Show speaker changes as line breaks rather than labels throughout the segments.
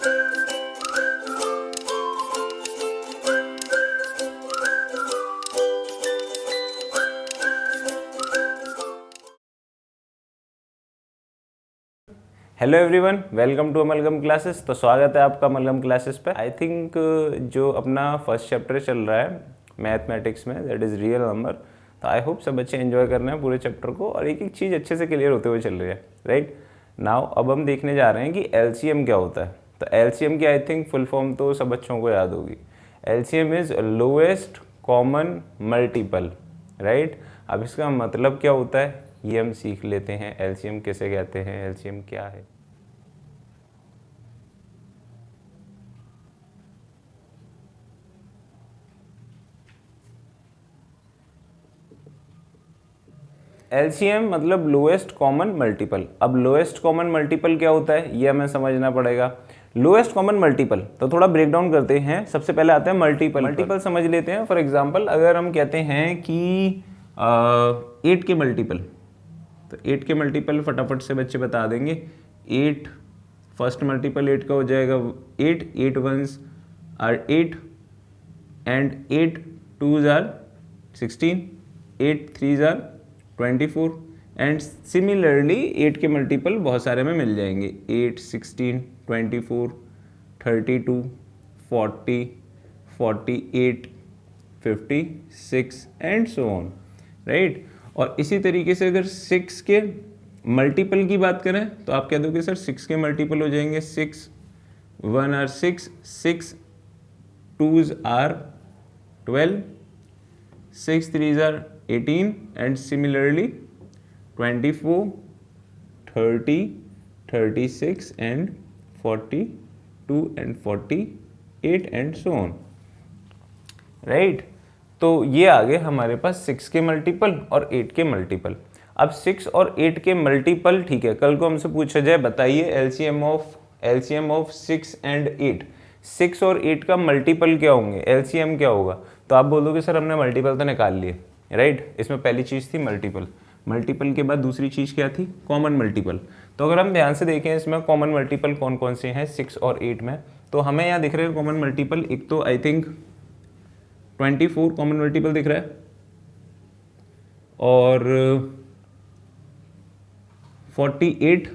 Hello everyone, welcome to Amalgam Classes. तो स्वागत है आपका अमलगम क्लासेस पे। आई थिंक जो अपना फर्स्ट चैप्टर चल रहा है मैथमेटिक्स में, दैट इज़ रियल नंबर। तो आई होप सब बच्चे एंजॉय कर रहे हैं पूरे चैप्टर को और एक एक चीज़ अच्छे से क्लियर होते हुए चल रही है, राइट। नाउ अब हम देखने जा रहे हैं कि एलसीएम क्या होता है। तो एलसीएम की आई थिंक फुल फॉर्म तो सब बच्चों को याद होगी। LCM is lowest common multiple, right. अब इसका मतलब क्या होता है ये हम सीख लेते हैं। एलसीएम किसे कहते हैं, एलसीएम क्या है। एलसीएम मतलब लोएस्ट कॉमन मल्टीपल। अब लोएस्ट कॉमन मल्टीपल क्या होता है ये हमें समझना पड़ेगा। लोएस्ट कॉमन मल्टीपल तो थोड़ा ब्रेक डाउन करते हैं। सबसे पहले आते हैं मल्टीपल समझ लेते हैं। फॉर एग्जांपल अगर हम कहते हैं कि 8 के मल्टीपल, तो 8 के मल्टीपल फटाफट से बच्चे बता देंगे। 8 फर्स्ट मल्टीपल 8 का हो जाएगा 8, 8 ones are 8 and 8 2s are 16, 8 3s are 24 and similarly 8 के मल्टीपल बहुत सारे में मिल जाएंगे। 8 16 24 32 40 48 56 एंड सो ऑन, राइट। और इसी तरीके से अगर 6 के मल्टीपल की बात करें तो आप कह दोगे सर 6 के मल्टीपल हो जाएंगे 6 1 are 6, 6 2s are 12, 6 3s are 18 and similarly 24, 30, 36 and 42 and 48 and so on, right। तो ये आ गए हमारे पास 6 के मल्टीपल और 8 के मल्टीपल। अब 6 और 8 के मल्टीपल, ठीक है, कल को हमसे पूछा जाए बताइए एलसीएम ऑफ 6 एंड 8, 6 और 8 का मल्टीपल क्या होंगे, एलसीएम क्या होगा। तो आप बोलोगे सर हमने मल्टीपल तो निकाल लिए, राइट। इसमें पहली चीज़ थी मल्टीपल, मल्टीपल के बाद दूसरी चीज़ क्या थी, कॉमन मल्टीपल। तो अगर हम ध्यान से देखें इसमें कॉमन मल्टीपल कौन कौन से हैं 6 और 8 में, तो हमें यहाँ दिख रहे हैं कॉमन मल्टीपल। एक तो आई थिंक 24 कॉमन मल्टीपल दिख रहा है और 48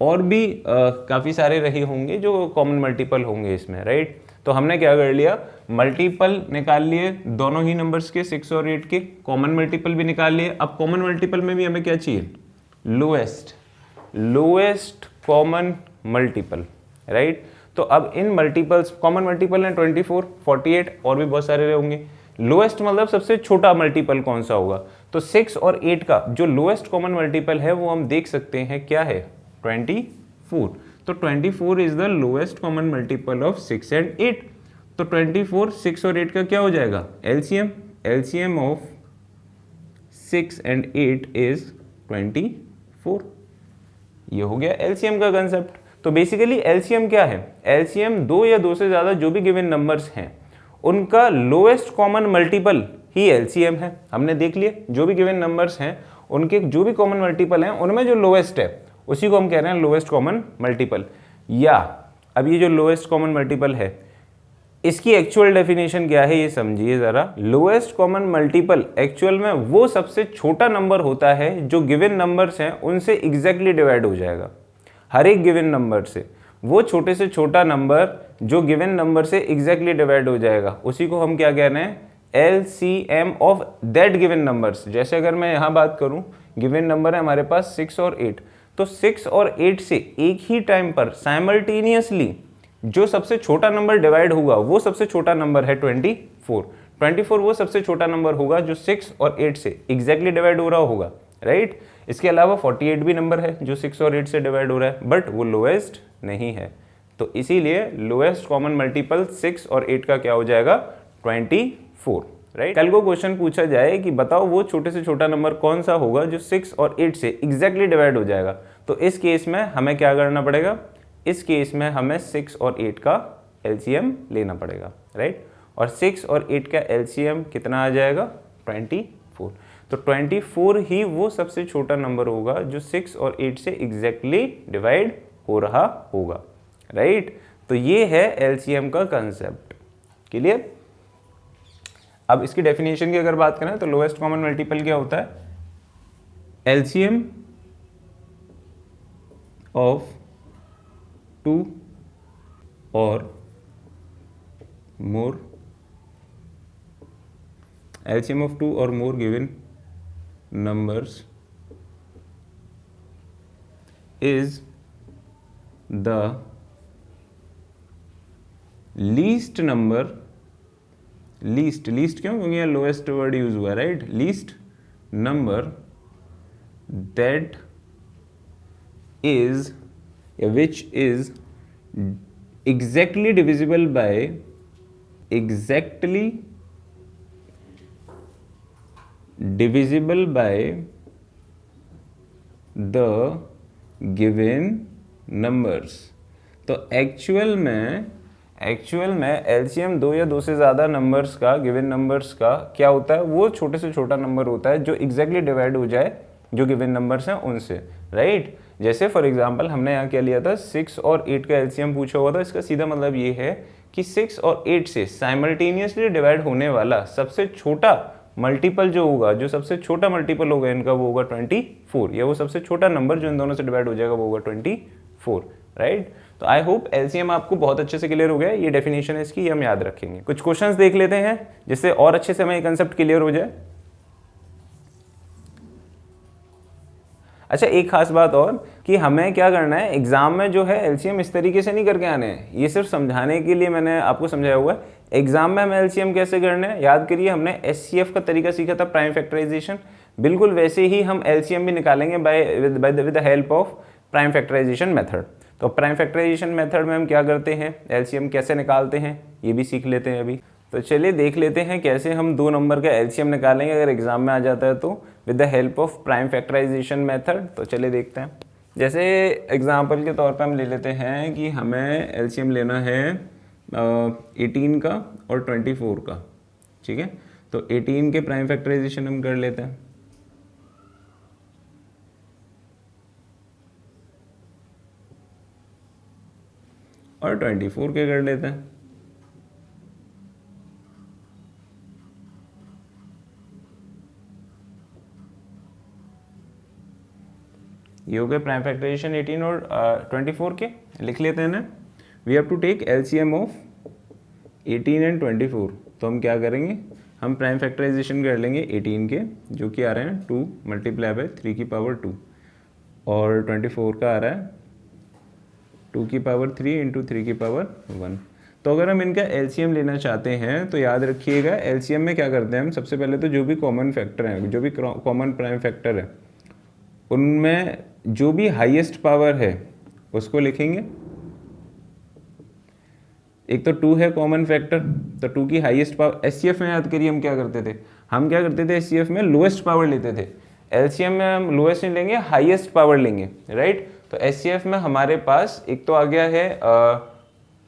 और भी काफ़ी सारे रहे होंगे जो कॉमन मल्टीपल होंगे इसमें, राइट। तो हमने क्या कर लिया, मल्टीपल निकाल लिए दोनों ही नंबर्स के, 6 और 8 के। कॉमन मल्टीपल भी निकाल लिए। अब कॉमन मल्टीपल में भी हमें क्या चाहिए, लोएस्ट कॉमन मल्टीपल, राइट। तो अब इन मल्टीपल्स, कॉमन मल्टीपल हैं 24, 48 और भी बहुत सारे होंगे। लोएस्ट मतलब सबसे छोटा मल्टीपल कौन सा होगा, तो 6 और 8 का जो लोएस्ट कॉमन मल्टीपल है वो हम देख सकते हैं क्या है, 24। तो 24 is the lowest common multiple of 6 and 8। तो 24 6 और 8 का क्या हो जाएगा, एलसीएम ऑफ 6 एंड 8 इज 24। ये हो गया एलसीएम का कंसेप्ट। तो बेसिकली एलसीएम क्या है, एलसीएम दो या दो से ज्यादा जो भी गिवन नंबर्स हैं उनका लोएस्ट कॉमन मल्टीपल ही एलसीएम है। हमने देख लिया जो भी गिवन नंबर्स हैं उनके जो भी कॉमन मल्टीपल हैं उनमें जो लोएस्ट है उसी को हम कह रहे हैं लोएस्ट कॉमन मल्टीपल। या अब ये जो लोएस्ट कॉमन मल्टीपल है इसकी एक्चुअल डेफिनेशन क्या है ये समझिए जरा। लोएस्ट कॉमन मल्टीपल एक्चुअल में वो सबसे छोटा नंबर होता है जो गिवन नंबर्स हैं उनसे एग्जैक्टली डिवाइड हो जाएगा। हर एक गिवन नंबर से वो छोटे से छोटा नंबर जो गिवन नंबर से एग्जैक्टली डिवाइड हो जाएगा उसी को हम क्या कह रहे हैं, LCM of that given numbers. जैसे अगर मैं यहाँ बात करूँ, गिवन नंबर है हमारे पास 6 और 8, तो 6 और 8 से एक ही टाइम पर साइमल्टेनियसली जो सबसे छोटा नंबर डिवाइड होगा वो सबसे छोटा नंबर है 24 वो सबसे छोटा नंबर होगा जो 6 और 8 से एग्जैक्टली डिवाइड हो रहा होगा, राइट। इसके अलावा 48 भी नंबर है जो 6 और 8 से डिवाइड हो रहा है, बट वो लोएस्ट नहीं है। तो इसीलिए लोएस्ट कॉमन मल्टीपल 6 और 8 का क्या हो जाएगा, 24, राइट। कल को क्वेश्चन पूछा जाए कि बताओ वो छोटे से छोटा नंबर कौन सा होगा जो 6 और 8 से एग्जैक्टली डिवाइड हो जाएगा, तो इस केस में हमें क्या करना पड़ेगा, इस केस में हमें 6 और 8 का एलसीएम लेना पड़ेगा, राइट। और 6 और 8 का एलसीएम कितना आ जाएगा, 24। तो 24 ही वो सबसे छोटा नंबर होगा जो 6 और 8 से एग्जैक्टली डिवाइड हो रहा होगा, राइट। तो ये है एलसीएम का कंसेप्ट। क्लियर? अब इसकी डेफिनेशन की अगर बात करें तो लोएस्ट कॉमन मल्टीपल क्या होता है? एलसीएम ऑफ 2 और मोर, LCM of 2 or more given numbers is the least number, least क्यों? क्योंकि यहाँ लोएस्ट वर्ड यूज हुआ है, right? Least number that is which is exactly divisible by the given numbers। तो एक्चुअल में एलसीएम 2 या 2 से ज़्यादा नंबर्स का, गिवन नंबर्स का क्या होता है? वो छोटे से छोटा नंबर होता है जो एग्जैक्टली डिवाइड हो जाए जो गिवन नंबर्स हैं उनसे, राइट? जैसे फॉर एग्जांपल हमने यहाँ क्या लिया था, 6 और 8 का एलसीएम पूछा हुआ था। इसका सीधा मतलब ये है कि 6 और 8 से साइमल्टेनियसली डिवाइड होने वाला सबसे छोटा मल्टीपल जो होगा, जो सबसे छोटा मल्टीपल होगा इनका, वो होगा 24, या वो सबसे छोटा नंबर जो इन दोनों से डिवाइड हो जाएगा वो होगा 24, राइट? तो आई होप एलसीएम आपको बहुत अच्छे से क्लियर हो गया। ये डेफिनेशन है इसकी, ये हम याद रखेंगे। कुछ क्वेश्चंस देख लेते हैं जिससे और अच्छे से हमें ये कंसेप्ट क्लियर हो जाए। अच्छा, एक खास बात और कि हमें क्या करना है, एग्जाम में जो है एलसीएम इस तरीके से नहीं करके आने हैं। ये सिर्फ समझाने के लिए मैंने आपको समझाया हुआ है। एग्जाम में हमें एलसीएम कैसे करना है, याद करिए, हमने एचसीएफ का तरीका सीखा था, प्राइम फैक्टराइजेशन। बिल्कुल वैसे ही हम एलसीएम भी निकालेंगे with the help of prime factorization method. तो प्राइम फैक्टराइजेशन मेथड में हम क्या करते हैं, एलसीएम कैसे निकालते हैं, ये भी सीख लेते हैं अभी। तो चलिए देख लेते हैं कैसे हम दो नंबर का एलसीएम निकालेंगे अगर एग्जाम में आ जाता है तो, with the help of prime factorization method. तो चलिए देखते हैं। जैसे एग्जाम्पल के तौर पे हम ले लेते हैं कि हमें एलसीएम लेना है 18 का और 24 का, ठीक है? तो 18 के प्राइम फैक्टराइजेशन हम कर लेते हैं। और 24 के कर लेते हैं। ये हो गए प्राइम फैक्टराइजेशन 18 और 24 के। लिख लेते हैं ना, we have to take LCM of 18 and 24। तो हम क्या करेंगे, हम प्राइम फैक्टराइजेशन कर लेंगे 18 के, जो कि आ रहे हैं 2 मल्टीप्लाई बाय 3 की पावर 2, और 24 का आ रहा है 2 की पावर 3 इंटू 3 की पावर 1। तो अगर हम इनका एलसीएम लेना चाहते हैं तो याद रखिएगा, एलसीएम में क्या करते हैं हम, सबसे पहले तो जो भी कॉमन फैक्टर है, जो भी कॉमन प्राइम फैक्टर है, उनमें जो भी हाईएस्ट पावर है उसको लिखेंगे। एक तो 2 है कॉमन फैक्टर, तो 2 की हाईएस्ट पावर। एचसीएफ में याद करिए हम क्या करते थे, एचसीएफ में लोएस्ट पावर लेते थे। एलसीएम में हम लोएस्ट नहीं लेंगे, हाईएस्ट पावर लेंगे, राइट? तो एचसीएफ में हमारे पास एक तो आ गया है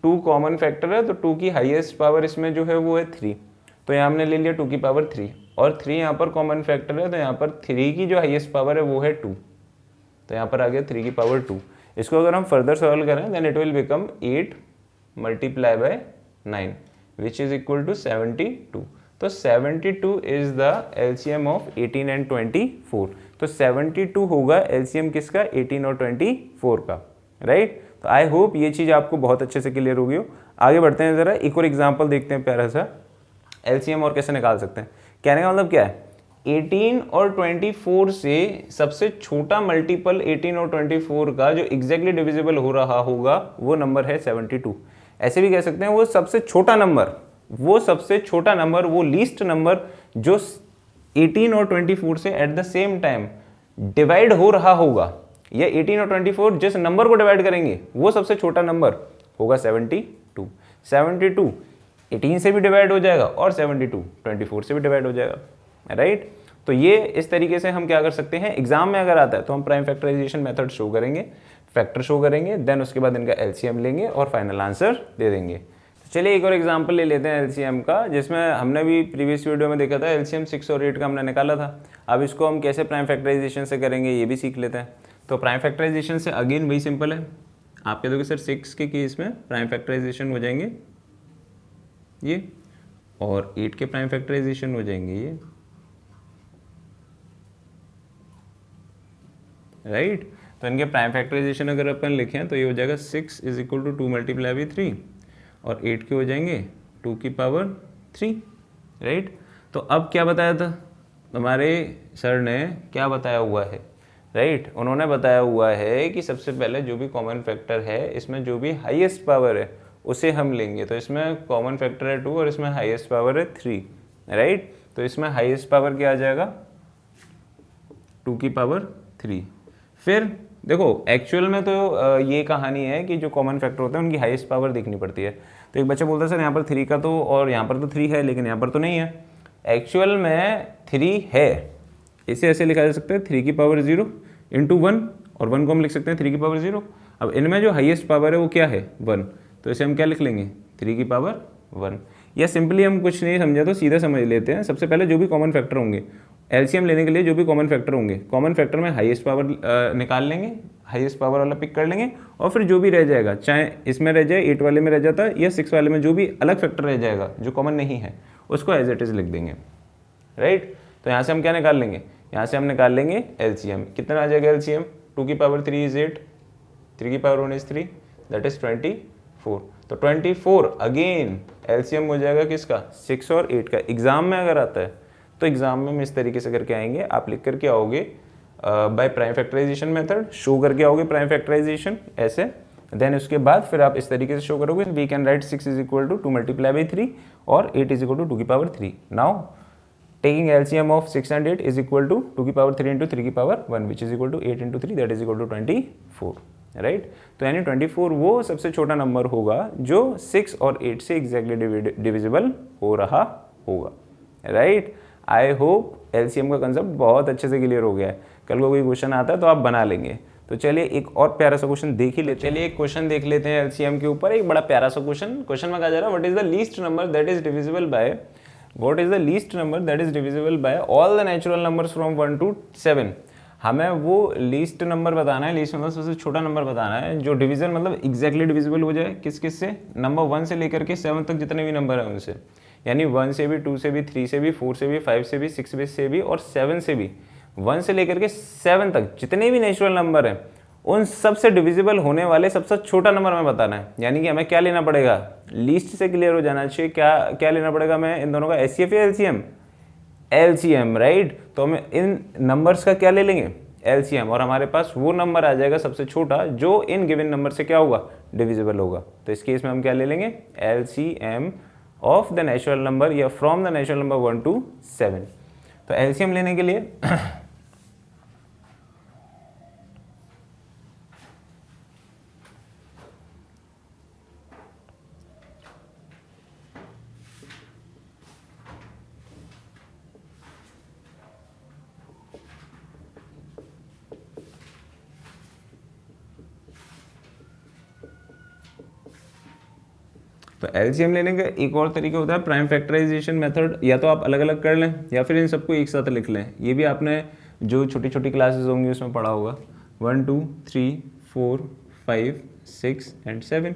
2 कॉमन फैक्टर है, तो 2 की हाईएस्ट पावर इसमें जो है वो है 3। तो यहाँ हमने ले लिया 2 की पावर 3, और 3 यहाँ पर कॉमन फैक्टर है, तो यहाँ पर 3 की जो हाईएस्ट पावर है वो है 2, तो यहाँ पर आ गया 3 की पावर 2। इसको अगर हम फर्दर सॉल्व करें then it will become 8 multiply by 9 which is equal to 72। तो 72 is the LCM of 18 and 24। तो 72 होगा एलसीएम किसका, 18 और 24 का, राइट? तो आई होप ये चीज़ आपको बहुत अच्छे से क्लियर होगी हो। आगे बढ़ते हैं, ज़रा एक और एग्जाम्पल देखते हैं प्यारा सा, एलसीएम और कैसे निकाल सकते हैं। कहने का मतलब क्या है, 18 और 24 से सबसे छोटा मल्टीपल 18 और 24 का जो एग्जैक्टली डिविजिबल हो रहा होगा वो नंबर है 72। ऐसे भी कह सकते हैं वो सबसे छोटा नंबर, वो लीस्ट नंबर जो 18 और 24 से at the same time divide हो रहा होगा, या 18 और 24 जिस नंबर को डिवाइड करेंगे वो सबसे छोटा नंबर होगा 72। 72 18 से भी डिवाइड हो जाएगा और 72 24 से भी डिवाइड हो जाएगा, राइट? तो ये इस तरीके से हम क्या कर सकते हैं, एग्जाम में अगर आता है तो हम प्राइम फैक्टराइजेशन मेथड शो करेंगे, फैक्टर शो करेंगे, देन उसके बाद इनका एलसीएम लेंगे और फाइनल आंसर दे देंगे। तो चलिए एक और एग्जांपल ले लेते हैं एलसीएम का, जिसमें हमने भी प्रीवियस वीडियो में देखा था एलसीएम 6 और 8 का हमने निकाला था। अब इसको हम कैसे प्राइम फैक्टराइजेशन से करेंगे ये भी सीख लेते हैं। तो प्राइम फैक्टराइजेशन से अगेन वही सिंपल है, आप कह दोगे सर 6 के केस में प्राइम फैक्टराइजेशन हो जाएंगे ये, और 8 के प्राइम फैक्टराइजेशन हो जाएंगे ये, राइट। तो इनके प्राइम फैक्टराइजेशन अगर अपन लिखें तो ये हो जाएगा 6 is equal to 2 multiply by 3, और 8 के हो जाएंगे 2 की पावर 3, राइट। तो अब क्या बताया था हमारे सर ने, क्या बताया हुआ है, राइट। उन्होंने बताया हुआ है कि सबसे पहले जो भी कॉमन फैक्टर है इसमें जो भी हाईएस्ट पावर है उसे हम लेंगे। तो इसमें कॉमन फैक्टर है 2 और इसमें हाईएस्ट पावर है 3, राइट। तो इसमें हाईएस्ट पावर क्या आ जाएगा 2 की पावर 3। फिर देखो एक्चुअल में तो ये कहानी है कि जो कॉमन फैक्टर होते हैं उनकी हाईएस्ट पावर देखनी पड़ती है। तो एक बच्चा बोलता है सर यहाँ पर 3 का तो, और यहाँ पर तो 3 है लेकिन यहाँ पर तो नहीं है। एक्चुअल में 3 है, इसे ऐसे लिखा जा सकता है 3 की पावर 0 इंटू 1, और 1 को हम लिख सकते हैं 3 की पावर 0। अब इनमें जो हाईएस्ट पावर है वो क्या है 1, तो इसे हम क्या लिख लेंगे 3 की पावर 1। या सिंपली हम कुछ नहीं समझा तो सीधा समझ लेते हैं। सबसे पहले जो भी कॉमन फैक्टर होंगे, एलसीएम लेने के लिए जो भी कॉमन फैक्टर होंगे, कॉमन फैक्टर में हाईएस्ट पावर निकाल लेंगे, हाईएस्ट पावर वाला पिक कर लेंगे, और फिर जो भी रह जाएगा, चाहे इसमें रह जाए 8 वाले में रह जाता या 6 वाले में, जो भी अलग फैक्टर रह जाएगा जो कॉमन नहीं है उसको एज इट इज लिख देंगे, राइट। तो यहाँ से हम क्या निकाल लेंगे, यहाँ से हम निकाल लेंगे एलसीएम। कितना आ जाएगा एलसीएम, 2 की पावर 3 इज 8, 3 की पावर 1 इज 3, दैट इज 24। तो 24 अगेन एलसीएम हो जाएगा किसका 6 और 8 का। एग्जाम में अगर आता है तो एग्जाम में हम इस तरीके से करके आएंगे, आप लिख करके आओगे by prime factorization method, show करके आओगे प्राइम फैक्टराइजेशन ऐसे, देन उसके बाद फिर आप इस तरीके से शो करोगे, we can write 6 is equal to 2 multiply by 3 और 8 इज इक्वल टू 2 की power 3। Now taking LCM of 6 and 8 is equal to 2 की पावर 3 इंटू 3 की power 1 which is equal to 8 into 3 that is equal to 24, right. तो यानी 24 वो सबसे छोटा number होगा जो 6 और 8 से एग्जैक्टली डिविजिबल हो रहा होगा, राइट। आई होप एलसीएम का कंसेप्ट बहुत अच्छे से क्लियर हो गया है। कल को कोई क्वेश्चन आता है तो आप बना लेंगे। तो चलिए एक और प्यारा सा क्वेश्चन देख ही लेते हैं। चलिए एक क्वेश्चन देख लेते हैं एलसीएम के ऊपर, एक बड़ा प्यारा सा क्वेश्चन में कहा जा रहा है what is the least number that is divisible by, what is the least number that is divisible by all the natural numbers from 1 to 7। हमें वो लीस्ट नंबर बताना है, लीस्ट मतलब सबसे छोटा नंबर बताना है जो डिवीजन मतलब एग्जैक्टली डिविजिबल हो जाए किस किस से, नंबर 1 से लेकर के 7 तक जितने भी नंबर हैं उनसे, यानी 1 से भी, 2 से भी, 3 से भी, 4 से भी, 5 से भी, 6 से भी और 7 से भी, 1 से लेकर के 7 तक जितने भी नेचुरल नंबर हैं उन सब से डिविजिबल होने वाले सबसे छोटा नंबर हमें बताना है। यानी कि हमें क्या लेना पड़ेगा, लीस्ट से क्लियर हो जाना चाहिए, क्या लेना पड़ेगा हमें इन दोनों का, एचसीएफ या एलसीएम, एलसीएम, राइट। तो हमें इन नंबर्स का क्या ले लेंगे एलसीएम, और हमारे पास वो नंबर आ जाएगा सबसे छोटा जो इन गिवन नंबर से क्या होगा डिविजिबल होगा। तो इस केस में हम क्या ले लेंगे LCM of the natural number या from the natural number 1 to 7। तो एलसीएम लेने के लिए तो एलसीएम लेने का एक और तरीका होता है प्राइम फैक्टराइजेशन मेथड, या तो आप अलग अलग कर लें या फिर इन सबको एक साथ लिख लें। ये भी आपने जो छोटी छोटी क्लासेस होंगी उसमें पढ़ा होगा, 1 2 3 4 5 6 एंड 7।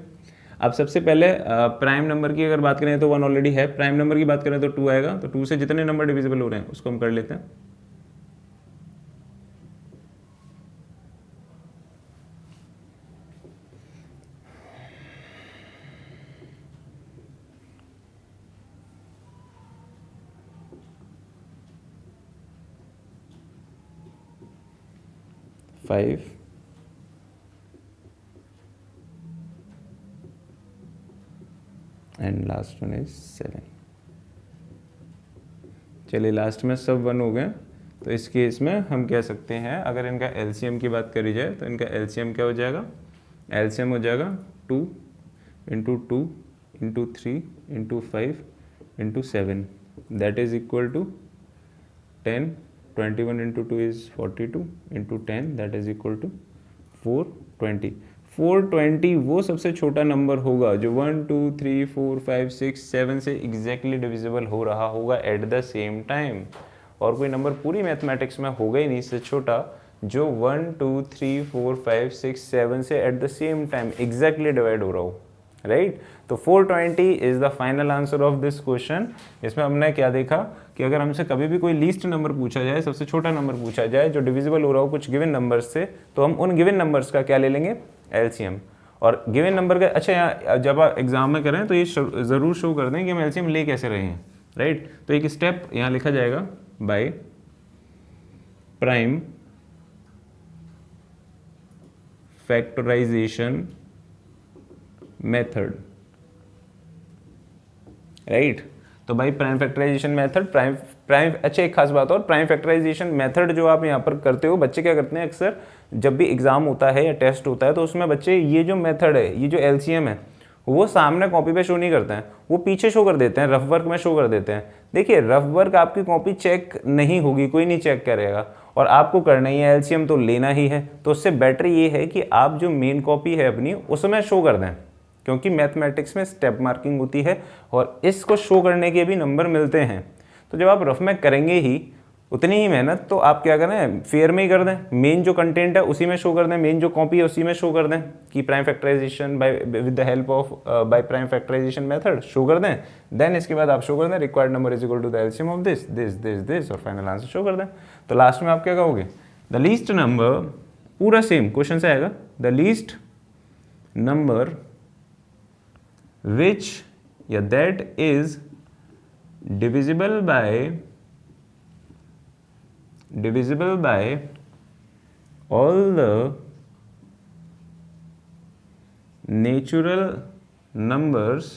अब सबसे पहले प्राइम नंबर की अगर बात करें तो 1 ऑलरेडी है, प्राइम नंबर की बात करें तो 2 आएगा। तो 2 से जितने नंबर डिविजिबल हो रहे हैं उसको हम कर लेते हैं। Five and last one is 7। चलिए लास्ट में सब 1 हो गए। तो इस केस में हम कह सकते हैं अगर इनका एलसीएम की बात करी जाए तो इनका एलसीएम क्या हो जाएगा, एलसीएम हो जाएगा 2 into 2 into 3 into 5 into 7 that is equal to 10। 21 into 2 is 42 into 10 that is equal to 420। 420 वो सबसे छोटा नंबर होगा जो 1 2 3 4 5 6 7 से एग्जैक्टली डिविजिबल हो रहा होगा एट द सेम टाइम। और कोई नंबर पूरी मैथमेटिक्स में होगा ही नहीं इससे छोटा जो 1 2 3 4 5 6 7 से at the same time exactly divide हो रहा हो, राइट। तो 420 is the final answer of this question. इसमें हमने क्या देखा कि अगर हमसे कभी भी कोई लीस्ट नंबर पूछा जाए, सबसे छोटा नंबर पूछा जाए जो डिविजिबल हो रहा हो कुछ गिवन नंबर्स से, तो हम उन गिवन नंबर्स का क्या ले लेंगे, एलसीएम। और गिवन नंबर का अच्छा यहाँ जब आप एग्जाम में करें तो ये ज़रूर शो कर दें कि हम एलसीएम ले कैसे रहे हैं, राइट। तो एक स्टेप यहाँ लिखा जाएगा by prime factorization method, right. तो भाई प्राइम फैक्टराइजेशन मेथड, प्राइम अच्छा एक खास बात और, प्राइम फैक्टराइजेशन मेथड जो आप यहाँ पर करते हो, बच्चे क्या करते हैं अक्सर जब भी एग्जाम होता है या टेस्ट होता है तो उसमें बच्चे ये जो मेथड है, ये जो एलसीएम है, वो सामने कॉपी पे शो नहीं करते हैं, वो पीछे शो कर देते हैं, रफ वर्क में शो कर देते हैं। देखिए रफ वर्क आपकी कॉपी चेक नहीं होगी, कोई नहीं चेक करेगा, और आपको करना ही है, एलसीएम तो लेना ही है। तो उससे बेटर ये है कि आप जो मेन कॉपी है अपनी उसमें शो कर दें, क्योंकि मैथमेटिक्स में स्टेप मार्किंग होती है और इसको शो करने के भी नंबर मिलते हैं। तो जब आप रफ में करेंगे ही उतनी ही मेहनत, तो आप क्या करें, फेयर में ही कर दें, मेन जो कंटेंट है उसी में शो कर दें, मेन जो कॉपी है उसी में शो कर दें कि prime factorization by with the help of by prime factorization method show कर दें। देन इसके बाद आप शो कर दें required number is equal to the LCM of this this this this, और फाइनल आंसर शो कर दें। तो लास्ट में आप क्या कहोगे, द लीस्ट नंबर, पूरा सेम क्वेश्चन से आएगा, the least number which that is divisible by all the natural numbers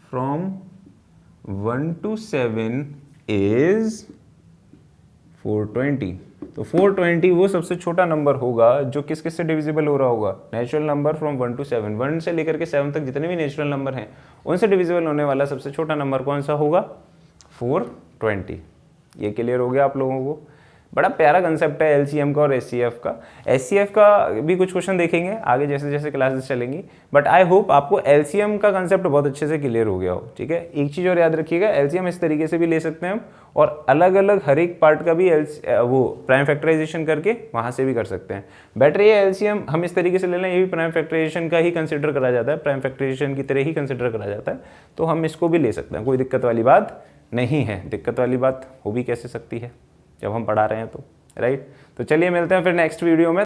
from 1 to 7 is 420। तो 420 वो सबसे छोटा नंबर होगा जो किस किस से डिविजिबल हो रहा होगा, नेचुरल नंबर फ्रॉम 1 to 7, 1 से लेकर के 7 तक जितने भी नेचुरल नंबर हैं उनसे डिविजिबल होने वाला सबसे छोटा नंबर कौन सा होगा, 420। ये क्लियर हो गया आप लोगों को। बड़ा प्यारा कंसेप्ट है एलसीएम का और एचसीएफ का। एचसीएफ का भी कुछ क्वेश्चन देखेंगे आगे जैसे जैसे क्लासेस चलेंगी, बट आई होप आपको एलसीएम का कंसेप्ट बहुत अच्छे से क्लियर हो गया हो, ठीक है। एक चीज़ और याद रखिएगा, एलसीएम इस तरीके से भी ले सकते हैं हम, और अलग अलग हर एक पार्ट का भी वो प्राइम फैक्टराइजेशन करके वहाँ से भी कर सकते हैं। बेटर ये एलसीएम हम इस तरीके से ले लें, ये भी प्राइम फैक्टराइजेशन का ही कंसिडर करा जाता है, प्राइम फैक्टराइजेशन की तरह ही कंसिडर करा जाता है, तो हम इसको भी ले सकते हैं, कोई दिक्कत वाली बात नहीं है। दिक्कत वाली बात हो भी कैसे सकती है जब हम पढ़ा रहे हैं तो, राइट। तो चलिए मिलते हैं फिर नेक्स्ट वीडियो में।